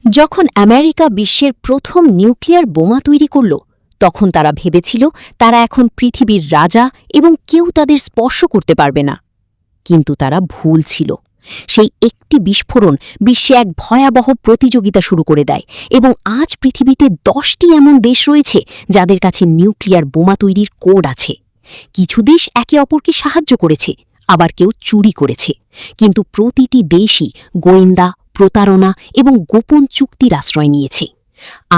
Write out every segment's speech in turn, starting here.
যখন আমেরিকা বিশ্বের প্রথম নিউক্লিয়ার বোমা তৈরি করল তখন তারা ভেবেছিল তারা এখন পৃথিবীর রাজা এবং কেউ তাদের স্পর্শ করতে পারবে না। কিন্তু তারা ভুল ছিল। সেই একটি বিস্ফোরণ বিশ্বে এক ভয়াবহ প্রতিযোগিতা শুরু করে দেয় এবং আজ পৃথিবীতে 10টি এমন দেশ রয়েছে যাদের কাছে নিউক্লিয়ার বোমা তৈরির কোড আছে। কিছু দেশ একে অপরকে সাহায্য করেছে, আবার কেউ চুরি করেছে, কিন্তু প্রতিটি দেশই গোয়েন্দা, প্রতারণা এবং গোপন চুক্তির আশ্রয় নিয়েছে।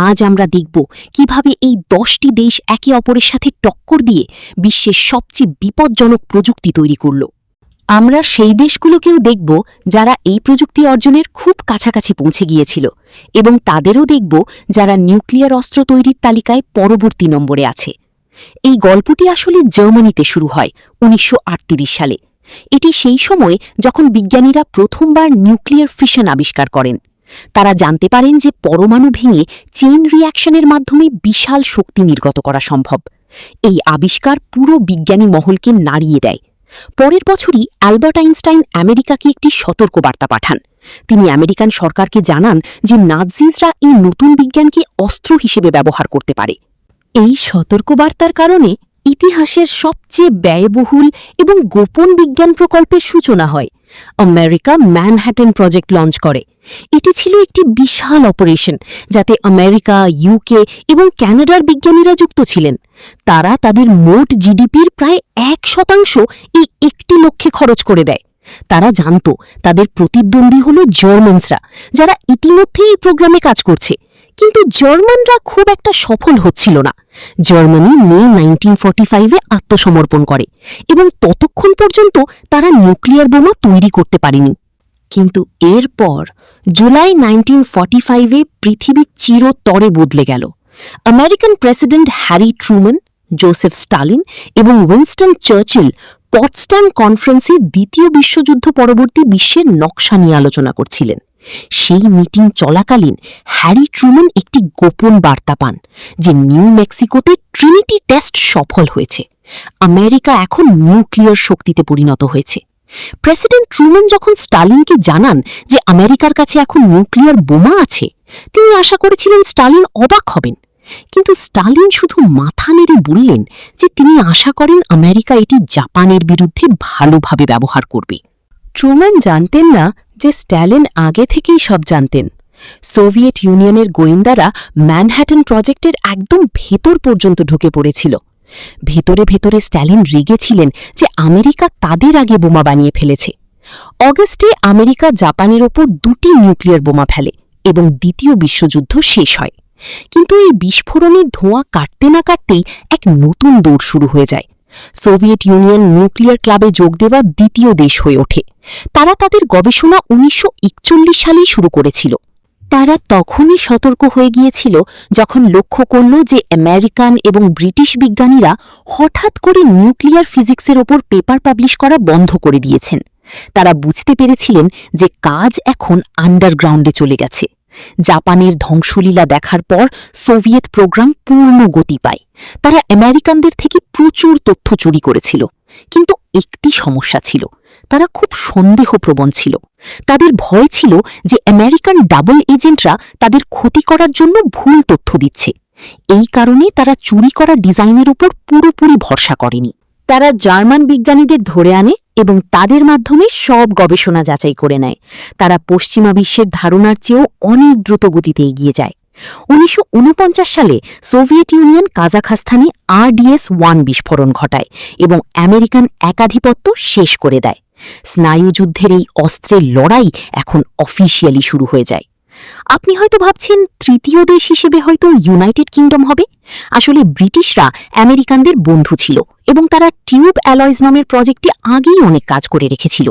আজ আমরা দেখব কিভাবে এই 10টি দেশ একে অপরের সাথে টক্কর দিয়ে বিশ্বের সবচেয়ে বিপজ্জনক প্রযুক্তি তৈরি করল। আমরা সেই দেশগুলোকেও দেখব যারা এই প্রযুক্তি অর্জনের খুব কাছাকাছি পৌঁছে গিয়েছিল, এবং তাদেরও দেখব যারা নিউক্লিয়ার অস্ত্র তৈরির তালিকায় পরবর্তী নম্বরে আছে। এই গল্পটি আসলে জার্মানিতে শুরু হয় 1938 সালে। এটি সেই সময় যখন বিজ্ঞানীরা প্রথমবার নিউক্লিয়ার ফিশন আবিষ্কার করেন। তারা জানতে পারেন যে পরমাণু ভেঙে চেইন রিঅ্যাকশনের মাধ্যমে বিশাল শক্তি নির্গত করা সম্ভব। এই আবিষ্কার পুরো বিজ্ঞানী মহলকে নাড়িয়ে দেয়। পরের বছরই অ্যালবার্ট আইনস্টাইন আমেরিকাকে একটি সতর্কবার্তা পাঠান। তিনি আমেরিকান সরকারকে জানান যে নাৎসিরা এই নতুন বিজ্ঞানকে অস্ত্র হিসেবে ব্যবহার করতে পারে। এই সতর্কবার্তার কারণে ইতিহাসের সবচেয়ে ব্যয়বহুল এবং গোপন বিজ্ঞান প্রকল্পের সূচনা হয়। আমেরিকা ম্যানহ্যাটন প্রজেক্ট লঞ্চ করে। এটি ছিল একটি বিশাল অপারেশন, যাতে আমেরিকা, ইউকে এবং কানাডার বিজ্ঞানীরা যুক্ত ছিলেন। তারা তাদের মোট জিডিপির প্রায় 1% এই একটি লক্ষ্যে খরচ করে দেয়। তারা জানত তাদের প্রতিদ্বন্দ্বী হল জার্মানসরা, যারা ইতিমধ্যেই এই প্রোগ্রামে কাজ করছে। কিন্তু জার্মানরা খুব একটা সফল হচ্ছিল না। জার্মানি মে 1945-এ আত্মসমর্পণ করে এবং ততক্ষণ পর্যন্ত তারা নিউক্লিয়ার বোমা তৈরি করতে পারেনি। কিন্তু এরপর জুলাই 1945-এ পৃথিবী চিরতরে বদলে গেল। American president Harry Truman, Joseph Stalin এবং উইনস্টন চার্চিল পটসডাম কনফারেন্সে দ্বিতীয় বিশ্বযুদ্ধ পরবর্তী বিশ্বের নকশা নিয়ে আলোচনা করছিলেন। সেই মিটিং চলাকালীন হ্যারি ট্রুম্যান একটি গোপন বার্তা পান যে নিউ মেক্সিকোতে ট্রিনিটি টেস্ট সফল হয়েছে। আমেরিকা এখন নিউক্লিয়ার শক্তিতে পরিণত হয়েছে। প্রেসিডেন্ট ট্রুম্যান যখন স্টালিনকে জানান যে আমেরিকার কাছে এখন নিউক্লিয়ার বোমা আছে, তিনি আশা করেছিলেন স্টালিন অবাক হবেন। কিন্তু স্টালিন শুধু মাথা নেড়ে বললেন যে তিনি আশা করেন আমেরিকা এটি জাপানের বিরুদ্ধে ভালোভাবে ব্যবহার করবে। ট্রুম্যান জানতেন না যে স্ট্যালিন আগে থেকেই সব জানতেন। সোভিয়েত ইউনিয়নের গোয়েন্দারা ম্যানহ্যাটন প্রজেক্টের একদম ভেতর পর্যন্ত ঢুকে পড়েছিল। ভেতরে ভেতরে স্ট্যালিন রেগেছিলেন যে আমেরিকা তাদের আগে বোমা বানিয়ে ফেলেছে। অগাস্টে আমেরিকা জাপানের ওপর 2টি নিউক্লিয়ার বোমা ফেলে এবং দ্বিতীয় বিশ্বযুদ্ধ শেষ হয়। কিন্তু এই বিস্ফোরণের ধোঁয়া কাটতে না কাটতেই এক নতুন দৌড় শুরু হয়ে যায়। সোভিয়েত ইউনিয়ন নিউক্লিয়ার ক্লাবে যোগ দেওয়া দ্বিতীয় দেশ হয়ে ওঠে। তারা তাদের গবেষণা 1941 সালেই শুরু করেছিল। তারা তখনই সতর্ক হয়ে গিয়েছিল যখন লক্ষ্য করল যে আমেরিকান এবং ব্রিটিশ বিজ্ঞানীরা হঠাৎ করে নিউক্লিয়ার ফিজিক্সের ওপর পেপার পাবলিশ করা বন্ধ করে দিয়েছেন। তারা বুঝতে পেরেছিলেন যে কাজ এখন আন্ডারগ্রাউন্ডে চলে গেছে। জাপানের ধ্বংসলীলা দেখার পর সোভিয়েত প্রোগ্রাম পূর্ণ গতি পায়। তারা আমেরিকানদের থেকে প্রচুর তথ্য চুরি করেছিল, কিন্তু একটি সমস্যা ছিল, তারা খুব সন্দেহপ্রবণ ছিল। তাদের ভয় ছিল যে আমেরিকান ডাবল এজেন্টরা তাদের ক্ষতি করার জন্য ভুল তথ্য দিচ্ছে। এই কারণে তারা চুরি করা ডিজাইনের উপর পুরোপুরি ভরসা করেনি। তারা জার্মান বিজ্ঞানীদের ধরে আনে এবং তাদের মাধ্যমে সব গবেষণা যাচাই করে নেয়। তারা পশ্চিমা বিশ্বের ধারণার চেয়েও অনেক দ্রুত গতিতে এগিয়ে যায়। 1949 সালে সোভিয়েত ইউনিয়ন কাজাখস্তানে RDS-1 বিস্ফোরণ ঘটায় এবং আমেরিকান একাধিপত্য শেষ করে দেয়। স্নায়ুযুদ্ধের এই অস্ত্রের লড়াই এখন অফিসিয়ালি শুরু হয়ে যায়। আপনি হয়তো ভাবছেন তৃতীয় দেশ হিসেবে হয়তো ইউনাইটেড কিংডম হবে। আসলে ব্রিটিশরা আমেরিকানদের বন্ধু ছিল এবং তারা টিউব অ্যালয়েজ নামের প্রজেক্টে আগেই অনেক কাজ করে রেখেছিল।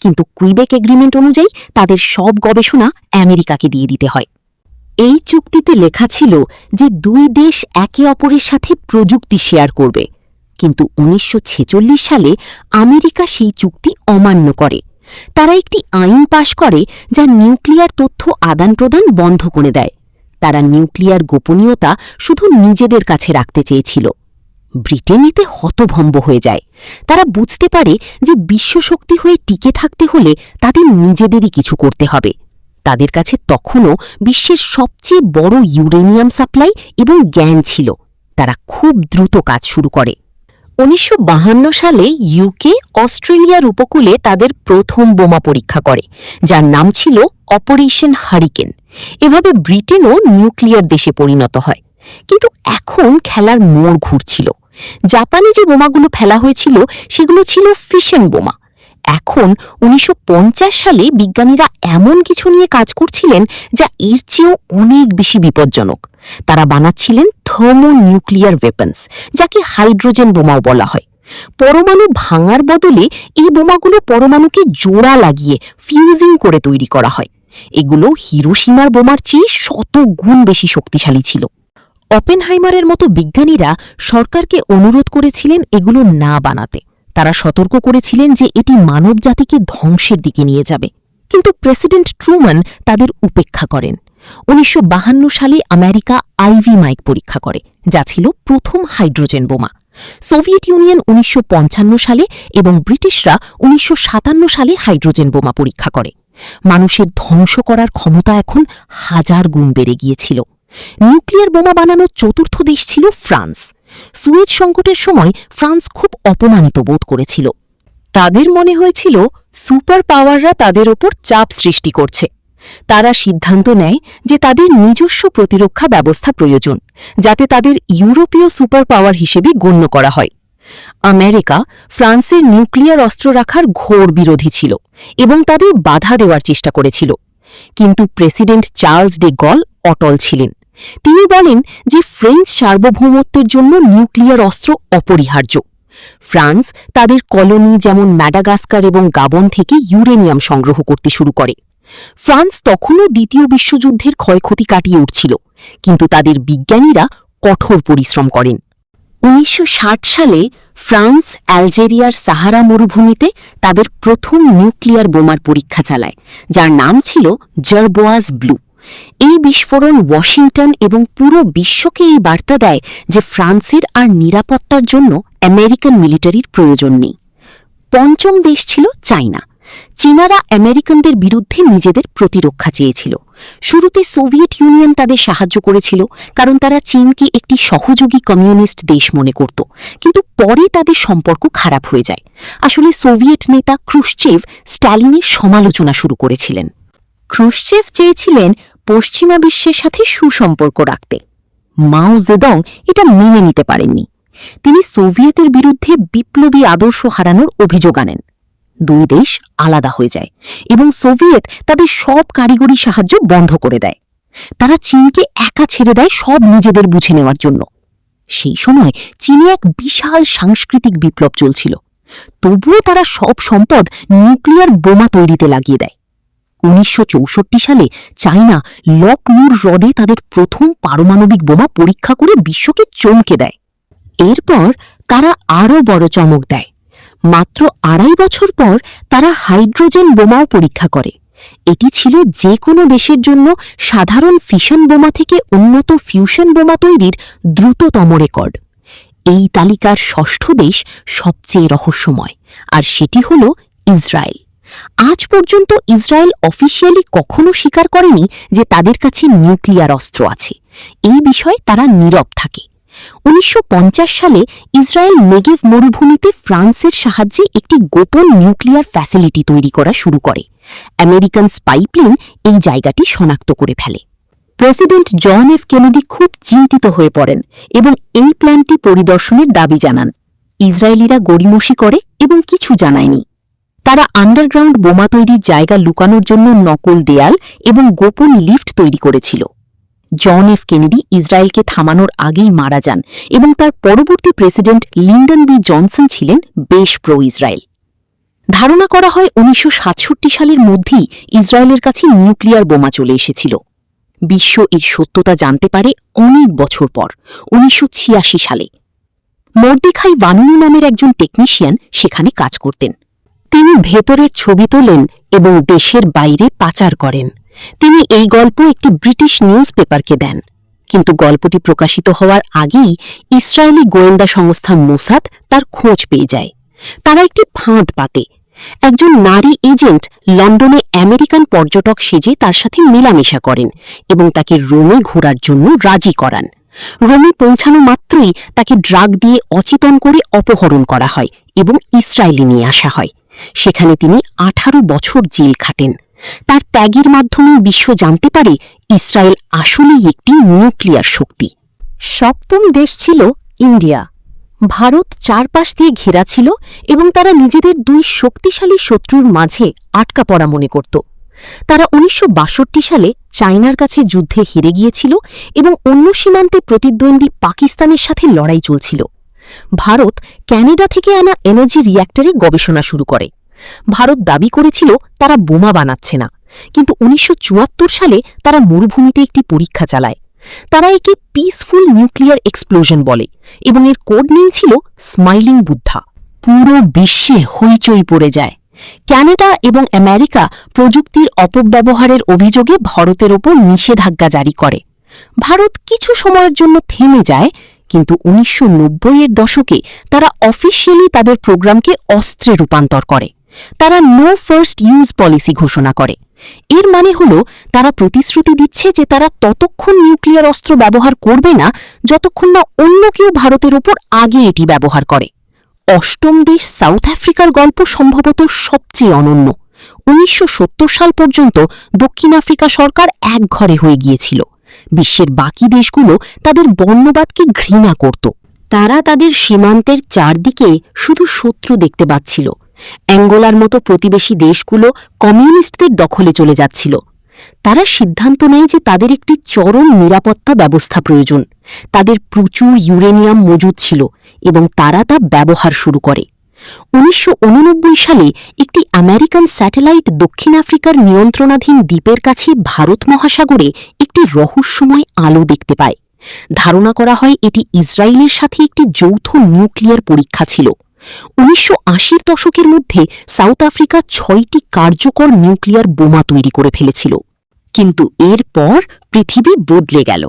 কিন্তু কুইবেক এগ্রিমেন্ট অনুযায়ী তাদের সব গবেষণা আমেরিকাকে দিয়ে দিতে হয়। এই চুক্তিতে লেখা ছিল যে 2 দেশ একে অপরের সাথে প্রযুক্তি শেয়ার করবে। কিন্তু 1946 সালে আমেরিকা সেই চুক্তি অমান্য করে। তারা একটি আইন পাশ করে যা নিউক্লিয়ার তথ্য আদান প্রদান বন্ধ করে দেয়। তারা নিউক্লিয়ার গোপনীয়তা শুধু নিজেদের কাছে রাখতে চেয়েছিল। ব্রিটেন এতে হতভম্ব হয়ে যায়। তারা বুঝতে পারে যে বিশ্বশক্তি হয়ে টিকে থাকতে হলে তাদের নিজেদেরই কিছু করতে হবে। তাদের কাছে তখনও বিশ্বের সবচেয়ে বড় ইউরেনিয়াম সাপ্লাই এবং জ্ঞান ছিল। তারা খুব দ্রুত কাজ শুরু করে। 1952 সালে ইউকে অস্ট্রেলিয়ার উপকূলে তাদের প্রথম বোমা পরীক্ষা করে, যার নাম ছিল অপারেশন হারিকেন। এভাবে ব্রিটেনও নিউক্লিয়ার দেশে পরিণত হয়। কিন্তু এখন খেলার মোড় ঘুরছিল। জাপানে যে বোমাগুলো ফেলা হয়েছিল সেগুলো ছিল ফিশন বোমা। এখন 1950 সালে বিজ্ঞানীরা এমন কিছু নিয়ে কাজ করছিলেন যা এর চেয়েও অনেক বেশি বিপজ্জনক। তারা বানাচ্ছিলেন থার্মোনিউক্লিয়ার ওয়েপন্স, যাকে হাইড্রোজেন বোমাও বলা হয়। পরমাণু ভাঙার বদলে এই বোমাগুলো পরমাণুকে জোড়া লাগিয়ে ফিউজিং করে তৈরি করা হয়। এগুলো হিরোশিমার বোমার চেয়ে শত গুণ বেশি শক্তিশালী ছিল। অপেনহাইমারের মতো বিজ্ঞানীরা সরকারকে অনুরোধ করেছিলেন এগুলো না বানাতে। তারা সতর্ক করেছিলেন যে এটি মানবজাতিকে ধ্বংসের দিকে নিয়ে যাবে। কিন্তু প্রেসিডেন্ট ট্রুম্যান তাদের উপেক্ষা করেন। 1952 সালে আমেরিকা আইভি মাইক পরীক্ষা করে, যা ছিল প্রথম হাইড্রোজেন বোমা। সোভিয়েত ইউনিয়ন 1955 সালে এবং ব্রিটিশরা 1957 সালে হাইড্রোজেন বোমা পরীক্ষা করে। মানুষের ধ্বংস করার ক্ষমতা এখন 1000 গুণ বেড়ে গিয়েছিল। নিউক্লিয়ার বোমা বানানোর চতুর্থ দেশ ছিল ফ্রান্স। সুয়েজ সংকটের সময় ফ্রান্স খুব অপমানিত বোধ করেছিল। তাদের মনে হয়েছিল সুপার পাওয়াররা তাদের ওপর চাপ সৃষ্টি করছে। তারা সিদ্ধান্ত নেয় যে তাদের নিজস্ব প্রতিরক্ষা ব্যবস্থা প্রয়োজন, যাতে তাদের ইউরোপীয় সুপার পাওয়ার হিসেবে গণ্য করা হয়। আমেরিকা ফ্রান্সের নিউক্লিয়ার অস্ত্র রাখার ঘোর বিরোধী ছিল এবং তাদের বাধা দেওয়ার চেষ্টা করেছিল। কিন্তু প্রেসিডেন্ট চার্লস ডে গল অটল ছিলেন। তিনি বলেন যে ফ্রেঞ্চ সার্বভৌমত্বের জন্য নিউক্লিয়ার অস্ত্র অপরিহার্য। ফ্রান্স তাদের কলোনি যেমন ম্যাডাগাস্কার এবং গাবন থেকে ইউরেনিয়াম সংগ্রহ করতে শুরু করে। ফ্রান্স তখনও দ্বিতীয় বিশ্বযুদ্ধের ক্ষয়ক্ষতি কাটিয়ে উঠছিল, কিন্তু তাদের বিজ্ঞানীরা কঠোর পরিশ্রম করেন। 1960 সালে ফ্রান্স আলজেরিয়ার সাহারা মরুভূমিতে তাদের প্রথম নিউক্লিয়ার বোমার পরীক্ষা চালায়, যার নাম ছিল জারবোয়াজ ব্লু। এই বিস্ফোরণ ওয়াশিংটন এবং পুরো বিশ্বকে এই বার্তা দেয় যে ফ্রান্সের আর নিরাপত্তার জন্য আমেরিকান মিলিটারির প্রয়োজন নেই। পঞ্চম দেশ ছিল চায়না। চীনারা আমেরিকানদের বিরুদ্ধে নিজেদের প্রতিরক্ষা চেয়েছিল। শুরুতে সোভিয়েত ইউনিয়ন তাদের সাহায্য করেছিল, কারণ তারা চীনকে একটি সহযোগী কমিউনিস্ট দেশ মনে করত। কিন্তু পরে তাদের সম্পর্ক খারাপ হয়ে যায়। আসলে সোভিয়েত নেতা ক্রুশ্চেভ স্ট্যালিনের সমালোচনা শুরু করেছিলেন। ক্রুশ্চেভ চেয়েছিলেন পশ্চিমা বিশ্বের সাথে সুসম্পর্ক রাখতে। মাও জেদং এটা মেনে নিতে পারেননি। তিনি সোভিয়েতের বিরুদ্ধে বিপ্লবী আদর্শ হারানোর অভিযোগ আনেন। দুই দেশ আলাদা হয়ে যায় এবং সোভিয়েত তাদের সব কারিগরি সাহায্য বন্ধ করে দেয়। তারা চীনকে একা ছেড়ে দেয় সব নিজেদের বুঝে নেওয়ার জন্য। সেই সময় চীনে এক বিশাল সাংস্কৃতিক বিপ্লব চলছিল। তবুও তারা সব সম্পদ নিউক্লিয়ার বোমা তৈরিতে লাগিয়ে দেয়। 1964 সালে চায়না লকমুর হ্রদে তাদের প্রথম পারমাণবিক বোমা পরীক্ষা করে বিশ্বকে চমকে দেয়। এরপর তারা আরও বড় চমক দেয়। মাত্র 2.5 বছর পর তারা হাইড্রোজেন বোমাও পরীক্ষা করে। এটি ছিল যে কোনো দেশের জন্য সাধারণ ফিশন বোমা থেকে উন্নত ফিউশন বোমা তৈরির দ্রুততম রেকর্ড। এই তালিকার ষষ্ঠ দেশ সবচেয়ে রহস্যময়, আর সেটি হল ইসরায়েল। আজ পর্যন্ত ইসরায়েল অফিসিয়ালি কখনো স্বীকার করেনি যে তাদের কাছে নিউক্লিয়ার অস্ত্র আছে। এই বিষয়ে তারা নীরব থাকে। 1950 সালে ইসরায়েল নেগেভ মরুভূমিতে ফ্রান্সের সাহায্যে একটি গোপন নিউক্লিয়ার ফ্যাসিলিটি তৈরি করা শুরু করে। আমেরিকান স্পাইপ্লেন এই জায়গাটি শনাক্ত করে ফেলে। প্রেসিডেন্ট জন এফ কেনেডি খুব চিন্তিত হয়ে পড়েন এবং এই প্ল্যানটি পরিদর্শনের দাবি জানান। ইসরায়েলিরা গড়িমসি করে এবং কিছু জানায়নি। তারা আন্ডারগ্রাউন্ড বোমা তৈরির জায়গা লুকানোর জন্য নকল দেয়াল এবং গোপন লিফট তৈরি করেছিল। জন এফ কেনেডি ইসরায়েলকে থামানোর আগেই মারা যান এবং তার পরবর্তী প্রেসিডেন্ট লিন্ডন বি জনসন ছিলেন বেশ প্রো ইসরায়েল। ধারণা করা হয় 1967 সালের মধ্যেই ইসরায়েলের কাছে নিউক্লিয়ার বোমা চলে এসেছিল। বিশ্ব এর সত্যতা জানতে পারে অনেক বছর পর, 1986 সালে। মর্দেখাই ভানুনু নামের একজন টেকনিশিয়ান সেখানে কাজ করতেন। তিনি ভেতরের ছবি তোলেন এবং দেশের বাইরে পাচার করেন। তিনি এই গল্প একটি ব্রিটিশ নিউজ পেপারকে দেন, কিন্তু গল্পটি প্রকাশিত হওয়ার আগেই ইসরায়েলি গোয়েন্দা সংস্থা মোসাদ তার খোঁজ পেয়ে যায়। তারা একটি ফাঁদ পাতে। একজন নারী এজেন্ট লন্ডনে আমেরিকান পর্যটক সেজে তার সাথে মেলামেশা করেন এবং তাকে রোমে ঘোরার জন্য রাজি করান। রোমে পৌঁছানো মাত্রই তাকে ড্রাগ দিয়ে অচেতন করে অপহরণ করা হয় এবং ইসরায়েলে নিয়ে আসা হয়। সেখানে তিনি 18 বছর জেল খাটেন। তার ত্যাগের মাধ্যমে বিশ্ব জানতে পারে ইসরায়েল আসলেই একটি নিউক্লিয়ার শক্তি। সপ্তম দেশ ছিল ইন্ডিয়া। ভারত চারপাশ দিয়ে ঘেরা ছিল এবং তারা নিজেদের দুই শক্তিশালী শত্রুর মাঝে আটকা পড়া মনে করত। তারা 1962 সালে চায়নার কাছে যুদ্ধে হেরে গিয়েছিল এবং অন্য সীমান্তে প্রতিদ্বন্দ্বী পাকিস্তানের সাথে লড়াই চলছিল। ভারত ক্যানাডা থেকে আনা এনার্জি রিয়্যাক্টরে গবেষণা শুরু করে। ভারত দাবি করেছিল তারা বোমা বানাচ্ছে না, কিন্তু 1974 সালে তারা মরুভূমিতে একটি পরীক্ষা চালায়। তারা একে পিসফুল নিউক্লিয়ার এক্সপ্লোশন বলে এবং এর কোড নেম ছিল স্মাইলিং বুদ্ধা। পুরো বিশ্বে হইচই পড়ে যায়। ক্যানাডা এবং আমেরিকা প্রযুক্তির অপব্যবহারের অভিযোগে ভারতের ওপর নিষেধাজ্ঞা জারি করে। ভারত কিছু সময়ের জন্য থেমে যায়, কিন্তু 1990-এর দশকে তারা অফিসিয়ালি তাদের প্রোগ্রামকে অস্ত্রে রূপান্তর করে। তারা নো ফার্স্ট ইউজ পলিসি ঘোষণা করে। এর মানে হল তারা প্রতিশ্রুতি দিচ্ছে যে তারা ততক্ষণ নিউক্লিয়ার অস্ত্র ব্যবহার করবে না যতক্ষণ না অন্য কেউ ভারতের ওপর আগে এটি ব্যবহার করে। অষ্টম দেশ সাউথ আফ্রিকার গল্প সম্ভবত সবচেয়ে অনন্য। 1970 সাল পর্যন্ত দক্ষিণ আফ্রিকা সরকার একঘরে হয়ে গিয়েছিল। বিশ্বের বাকি দেশগুলো তাদের বর্ণবাদকে ঘৃণা করত। তারা তাদের সীমান্তের চারদিকে শুধু শত্রু দেখতে পাচ্ছিল। অ্যাঙ্গোলার মতো প্রতিবেশী দেশগুলো কমিউনিস্টদের দখলে চলে যাচ্ছিল। তারা সিদ্ধান্ত নেয় যে তাদের একটি চরম নিরাপত্তা ব্যবস্থা প্রয়োজন। তাদের প্রচুর ইউরেনিয়াম মজুদ ছিল এবং তারা তা ব্যবহার শুরু করে। 1989 সালে একটি আমেরিকান স্যাটেলাইট দক্ষিণ আফ্রিকার নিয়ন্ত্রণাধীন দ্বীপের কাছে ভারত মহাসাগরে একটি রহস্যময় আলো দেখতে পায়। ধারণা করা হয় এটি ইসরায়েলের সাথে একটি যৌথ নিউক্লিয়ার পরীক্ষা ছিল। 1980-র দশকের মধ্যে সাউথ আফ্রিকা 6টি কার্যকর নিউক্লিয়ার বোমা তৈরি করে ফেলেছিল। কিন্তু এরপর পৃথিবী বদলে গেল।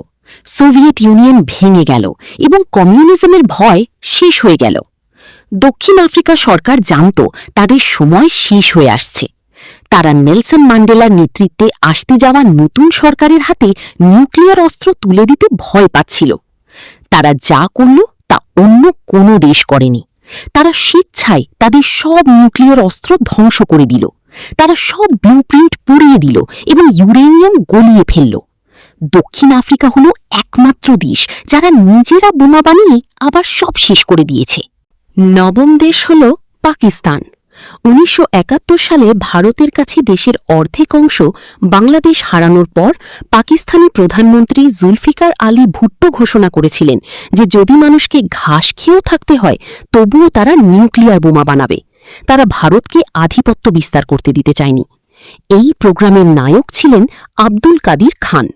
সোভিয়েত ইউনিয়ন ভেঙে গেল এবং কমিউনিজমের ভয় শেষ হয়ে গেল। দক্ষিণ আফ্রিকা সরকার জানত তাদের সময় শেষ হয়ে আসছে। তারা নেলসন ম্যান্ডেলার নেতৃত্বে আসতে যাওয়া নতুন সরকারের হাতে নিউক্লিয়ার অস্ত্র তুলে দিতে ভয় পাচ্ছিল। তারা যা করল তা অন্য কোনো দেশ করেনি। তারা স্বেচ্ছায় তাদের সব নিউক্লিয়ার অস্ত্র ধ্বংস করে দিল। তারা সব ব্লুপ্রিন্ট পুড়িয়ে দিল এবং ইউরেনিয়াম গলিয়ে ফেলল। দক্ষিণ আফ্রিকা হল একমাত্র দেশ যারা নিজেরা বোমা বানিয়ে আবার সব শেষ করে দিয়েছে। নবম দেশ হল পাকিস্তান। 1971 সালে ভারতের কাছে দেশের অর্ধেক অংশ বাংলাদেশ হারানোর পর পাকিস্তানি প্রধানমন্ত্রী জুলফিকার আলী ভুট্টো ঘোষণা করেছিলেন যে যদি মানুষকে ঘাস খেয়েও থাকতে হয় তবুও তারা নিউক্লিয়ার বোমা বানাবে। তারা ভারতকে আধিপত্য বিস্তার করতে দিতে চায়নি। এই প্রোগ্রামের নায়ক ছিলেন আব্দুল কাদির খান।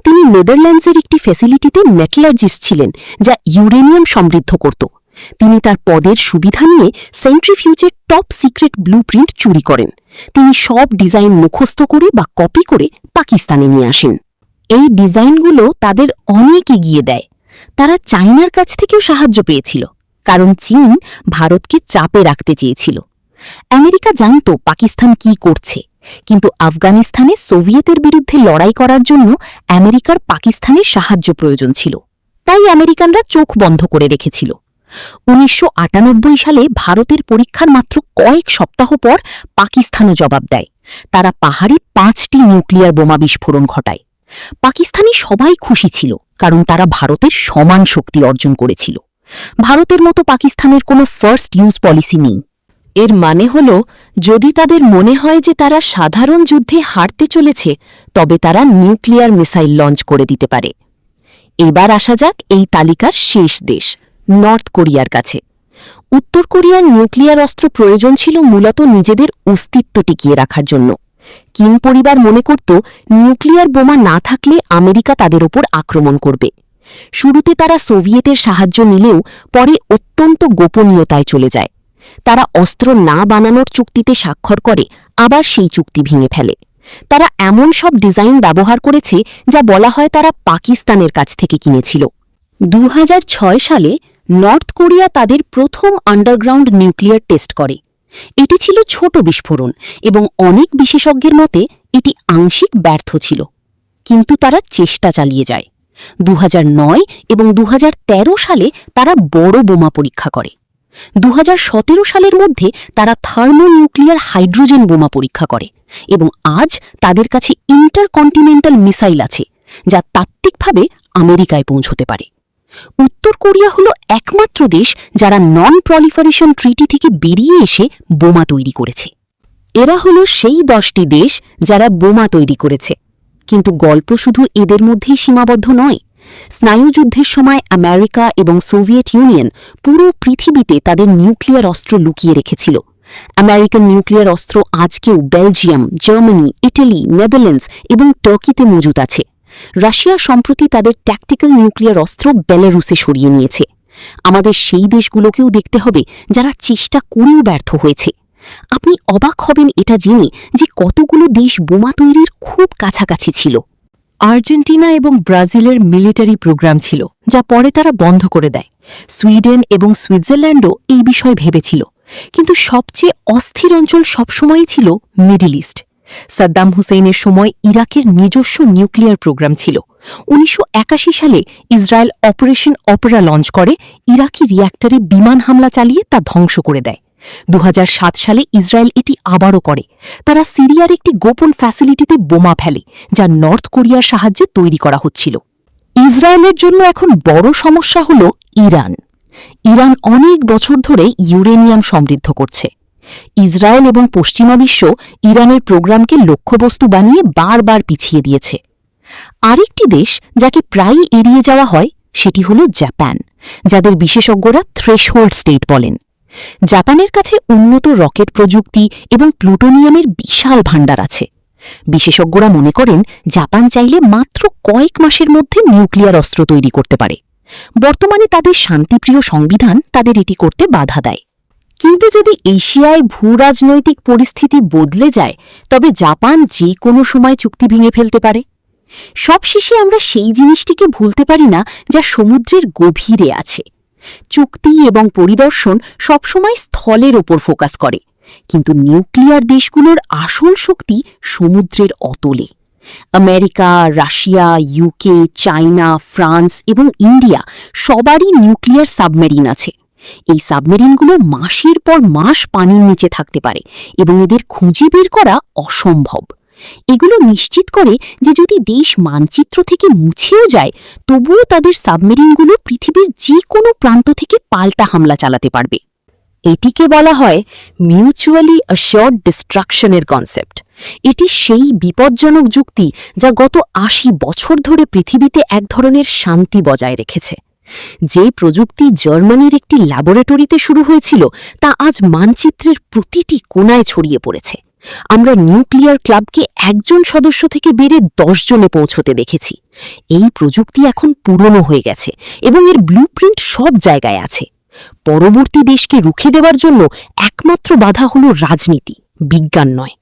তিনি নেদারল্যান্ডসের একটি ফ্যাসিলিটিতে মেটালার্জিস্ট ছিলেন যা ইউরেনিয়াম সমৃদ্ধ করত। তিনি তার পদের সুবিধা নিয়ে সেন্ট্রিফিউজের টপ সিক্রেট ব্লুপ্রিন্ট চুরি করেন। তিনি সব ডিজাইন মুখস্থ করে বা কপি করে পাকিস্তানে নিয়ে আসেন। এই ডিজাইনগুলো তাদের অনেক এগিয়ে দেয়। তারা চায়নার কাছ থেকেও সাহায্য পেয়েছিল, কারণ চীন ভারতকে চাপে রাখতে চেয়েছিল। আমেরিকা জানত পাকিস্তান কি করছে, কিন্তু আফগানিস্তানে সোভিয়েতের বিরুদ্ধে লড়াই করার জন্য আমেরিকার পাকিস্তানের সাহায্য প্রয়োজন ছিল। তাই আমেরিকানরা চোখ বন্ধ করে রেখেছিল। 1998 সালে ভারতের পরীক্ষার মাত্র কয়েক সপ্তাহ পর পাকিস্তানও জবাব দেয়। তারা পাহাড়ে 5টি নিউক্লিয়ার বোমা বিস্ফোরণ ঘটায়। পাকিস্তানি সবাই খুশি ছিল, কারণ তারা ভারতের সমান শক্তি অর্জন করেছিল। ভারতের মতো পাকিস্তানের কোনো ফার্স্ট ইউজ পলিসি নেই। এর মানে হল যদি তাদের মনে হয় যে তারা সাধারণ যুদ্ধে হারতে চলেছে, তবে তারা নিউক্লিয়ার মিসাইল লঞ্চ করে দিতে পারে। এবার আসা যাক এই তালিকার শেষ দেশ, নর্থ কোরিয়ার কাছে। উত্তর কোরিয়ার নিউক্লিয়ার অস্ত্র প্রয়োজন ছিল মূলত নিজেদের অস্তিত্ব টিকিয়ে রাখার জন্য। কিম পরিবার মনে করত নিউক্লিয়ার বোমা না থাকলে আমেরিকা তাদের ওপর আক্রমণ করবে। শুরুতে তারা সোভিয়েতের সাহায্য নিলেও পরে অত্যন্ত গোপনীয়তায় চলে যায়। তারা অস্ত্র না বানানোর চুক্তিতে স্বাক্ষর করে, আবার সেই চুক্তি ভেঙে ফেলে। তারা এমন সব ডিজাইন ব্যবহার করেছে যা বলা হয় তারা পাকিস্তানের কাছ থেকে কিনেছিল। 2006 সালে নর্থ কোরিয়া তাদের প্রথম আন্ডারগ্রাউন্ড নিউক্লিয়ার টেস্ট করে। এটি ছিল ছোট বিস্ফোরণ এবং অনেক বিশেষজ্ঞের মতে এটি আংশিক ব্যর্থ ছিল, কিন্তু তারা চেষ্টা চালিয়ে যায়। 2009 এবং 2013 সালে তারা বড় বোমা পরীক্ষা করে। 2017 সালের মধ্যে তারা থার্মোনিউক্লিয়ার হাইড্রোজেন বোমা পরীক্ষা করে এবং আজ তাদের কাছে ইন্টারকন্টিনেন্টাল মিসাইল আছে যা তাত্ত্বিকভাবে আমেরিকায় পৌঁছতে পারে। উত্তর কোরিয়া হল একমাত্র দেশ যারা নন প্রলিফারেশন ট্রিটি থেকে বেরিয়ে এসে বোমা তৈরি করেছে। এরা হল সেই 10টি দেশ যারা বোমা তৈরি করেছে, কিন্তু গল্প শুধু এদের মধ্যেই সীমাবদ্ধ নয়। স্নায়ুযুদ্ধের সময় আমেরিকা এবং সোভিয়েত ইউনিয়ন পুরো পৃথিবীতে তাদের নিউক্লিয়ার অস্ত্র লুকিয়ে রেখেছিল। আমেরিকান নিউক্লিয়ার অস্ত্র আজকেও বেলজিয়াম, জার্মানি, ইটালি, নেদারল্যান্ডস এবং টার্কিতে মজুদ আছে। রাশিয়া সম্প্রতি তাদের ট্যাকটিক্যাল নিউক্লিয়ার অস্ত্র বেলারুসে সরিয়ে নিয়েছে। আমাদের সেই দেশগুলোকেও দেখতে হবে যারা চেষ্টা করেও ব্যর্থ হয়েছে। আপনি অবাক হবেন এটা জেনে যে কতগুলো দেশ বোমা তৈরির খুব কাছাকাছি ছিল। আর্জেন্টিনা এবং ব্রাজিলের মিলিটারি প্রোগ্রাম ছিল, যা পরে তারা বন্ধ করে দেয়। সুইডেন এবং সুইজারল্যান্ডও এই বিষয় ভেবেছিল, কিন্তু সবচেয়ে অস্থির অঞ্চল সবসময়ই ছিল মিডল ইস্ট। সাদ্দাম হুসেইনের সময় ইরাকের নিজস্ব নিউক্লিয়ার প্রোগ্রাম ছিল। 1981 সালে ইসরায়েল অপারেশন অপেরা লঞ্চ করে ইরাকি রিয়্যাক্টরে বিমান হামলা চালিয়ে তা ধ্বংস করে দেয়। 2007 সালে ইসরায়েল এটি আবারও করে। তারা সিরিয়ার একটি গোপন ফ্যাসিলিটিতে বোমা ফেলে, যা নর্থ কোরিয়ার সাহায্যে তৈরি করা হচ্ছিল। ইসরায়েলের জন্য এখন বড় সমস্যা হল ইরান। ইরান অনেক বছর ধরে ইউরেনিয়াম সমৃদ্ধ করছে। ইসরায়েল এবং পশ্চিমা বিশ্ব ইরানের প্রোগ্রামকে লক্ষ্যবস্তু বানিয়ে বারবার পিছিয়ে দিয়েছে। আরেকটি দেশ যাকে প্রায়ই এড়িয়ে যাওয়া হয় সেটি হল জাপান, যাদের বিশেষজ্ঞরা থ্রেশহোল্ড স্টেট বলেন। জাপানের কাছে উন্নত রকেট প্রযুক্তি এবং প্লুটোনিয়ামের বিশাল ভাণ্ডার আছে। বিশেষজ্ঞরা মনে করেন জাপান চাইলে মাত্র কয়েক মাসের মধ্যে নিউক্লিয়ার অস্ত্র তৈরি করতে পারে। বর্তমানে তাদের শান্তিপ্রিয় সংবিধান তাদের এটি করতে বাধা দেয়। কিন্তু যদি এশিয়ায় ভূরাজনৈতিক পরিস্থিতি বদলে যায়, তবে জাপান যে কোনো সময় চুক্তি ভেঙে ফেলতে পারে। সবশেষে আমরা সেই জিনিসটিকে ভুলতে পারি না যা সমুদ্রের গভীরে আছে। চুক্তি এবং পরিদর্শন সবসময় স্থলের ওপর ফোকাস করে, কিন্তু নিউক্লিয়ার দেশগুলোর আসল শক্তি সমুদ্রের অতলে। America, Russia, UK, China, France এবং ইন্ডিয়া সবারই নিউক্লিয়ার সাবমেরিন আছে। এই সাবমেরিনগুলো মাসের পর মাস পানির নিচে থাকতে পারে এবং এদের খুঁজে বের করা অসম্ভব। এগুলো নিশ্চিত করে যে যদি দেশ মানচিত্র থেকে মুছেও যায়, তবুও তাদের সাবমেরিনগুলো পৃথিবীর যে কোনো প্রান্ত থেকে পাল্টা হামলা চালাতে পারবে। এটিকে বলা হয় মিউচুয়ালি অ্যাশিওরড ডিস্ট্রাকশনের কনসেপ্ট। এটি সেই বিপজ্জনক যুক্তি যা গত ৮০ বছর ধরে পৃথিবীতে এক ধরনের শান্তি বজায় রেখেছে। যে প্রযুক্তি জার্মানির একটি ল্যাবরেটরিতে শুরু হয়েছিল, তা আজ মানচিত্রের প্রতিটি কোণায় ছড়িয়ে পড়েছে। আমরা নিউক্লিয়ার ক্লাবকে একজন সদস্য থেকে বেড়ে 10 জনে পৌঁছতে দেখেছি। এই প্রযুক্তি এখন পুরনো হয়ে গেছে এবং এর ব্লুপ্রিন্ট সব জায়গায় আছে। পরবর্তী দেশকে রুখে দেওয়ার জন্য একমাত্র বাধা হল রাজনীতি, বিজ্ঞান নয়।